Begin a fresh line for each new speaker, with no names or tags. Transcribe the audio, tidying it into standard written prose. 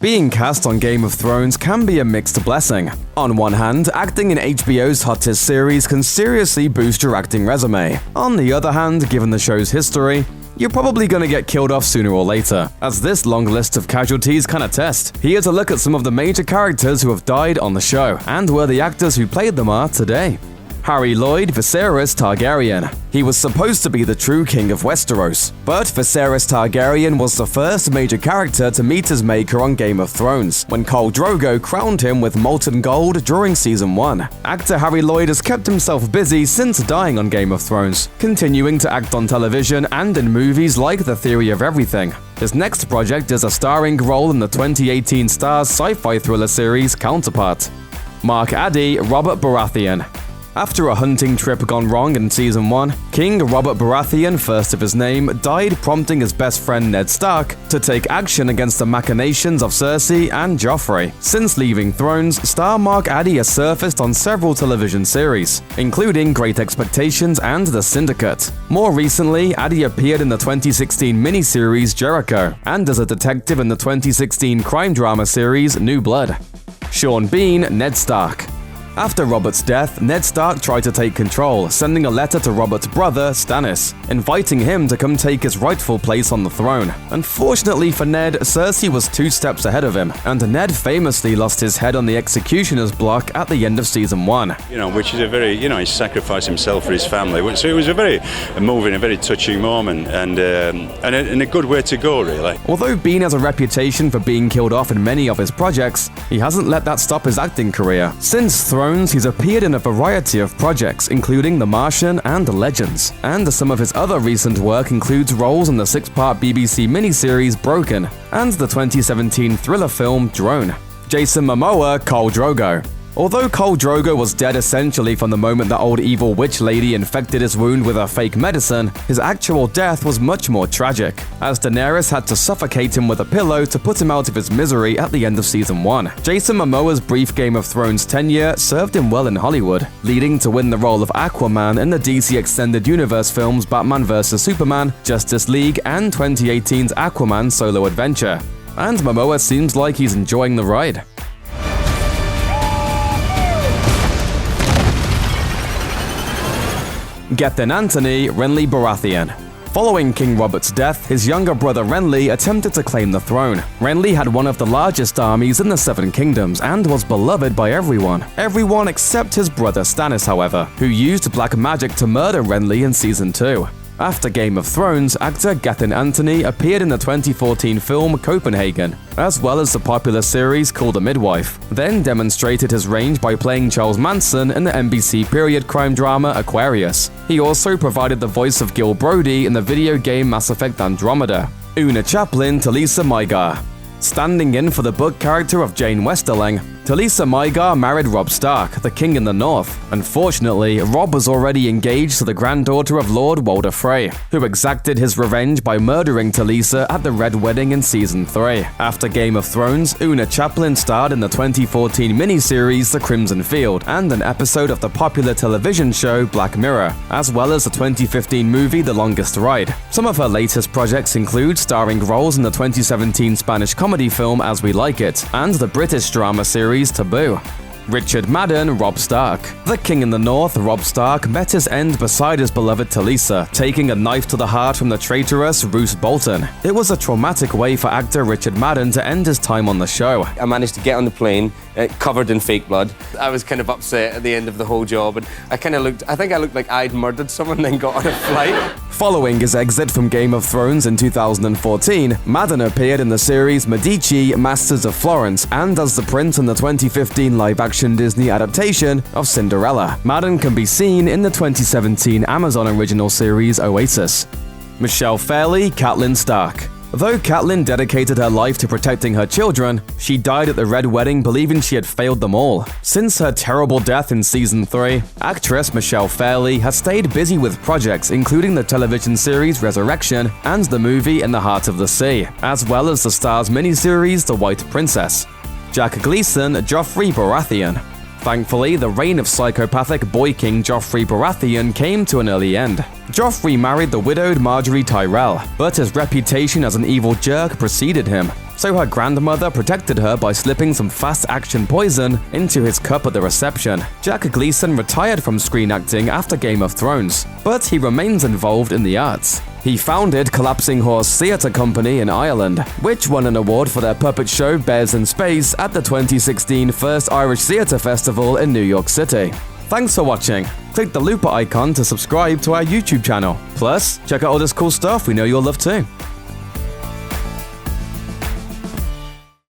Being cast on Game of Thrones can be a mixed blessing. On one hand, acting in HBO's hottest series can seriously boost your acting resume. On the other hand, given the show's history, you're probably gonna get killed off sooner or later, as this long list of casualties can attest. Here's a look at some of the major characters who have died on the show, and where the actors who played them are today. Harry Lloyd, Viserys Targaryen. He was supposed to be the true king of Westeros, but Viserys Targaryen was the first major character to meet his maker on Game of Thrones, when Khal Drogo crowned him with molten gold during Season 1. Actor Harry Lloyd has kept himself busy since dying on Game of Thrones, continuing to act on television and in movies like The Theory of Everything. His next project is a starring role in the 2018 Starz sci-fi thriller series Counterpart. Mark Addy, Robert Baratheon. After a hunting trip gone wrong in Season 1, King Robert Baratheon, first of his name, died, prompting his best friend Ned Stark to take action against the machinations of Cersei and Joffrey. Since leaving Thrones, star Mark Addy has surfaced on several television series, including Great Expectations and The Syndicate. More recently, Addy appeared in the 2016 miniseries Jericho, and as a detective in the 2016 crime drama series New Blood. Sean Bean, Ned Stark. After Robert's death, Ned Stark tried to take control, sending a letter to Robert's brother, Stannis, inviting him to come take his rightful place on the throne. Unfortunately for Ned, Cersei was 2 steps ahead of him, and Ned famously lost his head on the executioner's block at the end of Season 1.
Which is a very, he sacrificed himself for his family. So it was a very moving, a very touching moment, and a good way to go, really.
Although Bean has a reputation for being killed off in many of his projects, he hasn't let that stop his acting career. Since Thrones, he's appeared in a variety of projects, including The Martian and Legends. And some of his other recent work includes roles in the 6-part BBC miniseries Broken and the 2017 thriller film Drone. Jason Momoa, Khal Drogo. Although Khal Drogo was dead essentially from the moment the old evil witch lady infected his wound with a fake medicine, his actual death was much more tragic, as Daenerys had to suffocate him with a pillow to put him out of his misery at the end of Season 1. Jason Momoa's brief Game of Thrones tenure served him well in Hollywood, leading to win the role of Aquaman in the DC Extended Universe films Batman vs. Superman, Justice League, and 2018's Aquaman Solo Adventure. And Momoa seems like he's enjoying the ride. Gethin Anthony, Renly Baratheon. Following King Robert's death, his younger brother Renly attempted to claim the throne. Renly had one of the largest armies in the 7 Kingdoms and was beloved by everyone. Everyone except his brother Stannis, however, who used black magic to murder Renly in Season 2. After Game of Thrones, actor Gethin Anthony appeared in the 2014 film Copenhagen, as well as the popular series called The Midwife, then demonstrated his range by playing Charles Manson in the NBC period crime drama Aquarius. He also provided the voice of Gil Brody in the video game Mass Effect Andromeda. Oona Chaplin, Talisa Maegyr. Standing in for the book character of Jane Westerling, Talisa Maegyr married Robb Stark, the King in the North. Unfortunately, Robb was already engaged to the granddaughter of Lord Walder Frey, who exacted his revenge by murdering Talisa at the Red Wedding in Season 3. After Game of Thrones, Oona Chaplin starred in the 2014 miniseries The Crimson Field and an episode of the popular television show Black Mirror, as well as the 2015 movie The Longest Ride. Some of her latest projects include starring roles in the 2017 Spanish comedy film As We Like It and the British drama series Taboo. Richard Madden, Robb Stark. The King in the North, Robb Stark, met his end beside his beloved Talisa, taking a knife to the heart from the traitorous Roose Bolton. It was a traumatic way for actor Richard Madden to end his time on the show.
I managed to get on the plane, covered in fake blood. I was kind of upset at the end of the whole job, and I think I looked like I'd murdered someone, then got on a flight.
Following his exit from Game of Thrones in 2014, Madden appeared in the series Medici, Masters of Florence, and as the prince in the 2015 live-action Disney adaptation of Cinderella. Madden can be seen in the 2017 Amazon original series Oasis. Michelle Fairley, Catelyn Stark. Though Catelyn dedicated her life to protecting her children, she died at the Red Wedding believing she had failed them all. Since her terrible death in Season 3, actress Michelle Fairley has stayed busy with projects including the television series Resurrection and the movie In the Heart of the Sea, as well as the Starz miniseries The White Princess. Jack Gleeson, Joffrey Baratheon. Thankfully, the reign of psychopathic boy king Joffrey Baratheon came to an early end. Joffrey married the widowed Margaery Tyrell, but his reputation as an evil jerk preceded him. so her grandmother protected her by slipping some fast-action poison into his cup at the reception. Jack Gleeson retired from screen acting after Game of Thrones, but he remains involved in the arts. He founded Collapsing Horse Theatre Company in Ireland, which won an award for their puppet show Bears in Space at the 2016 First Irish Theatre Festival in New York City. Thanks for watching. Click the looper icon to subscribe to our YouTube channel. Plus, check out all this cool stuff we know you'll love too.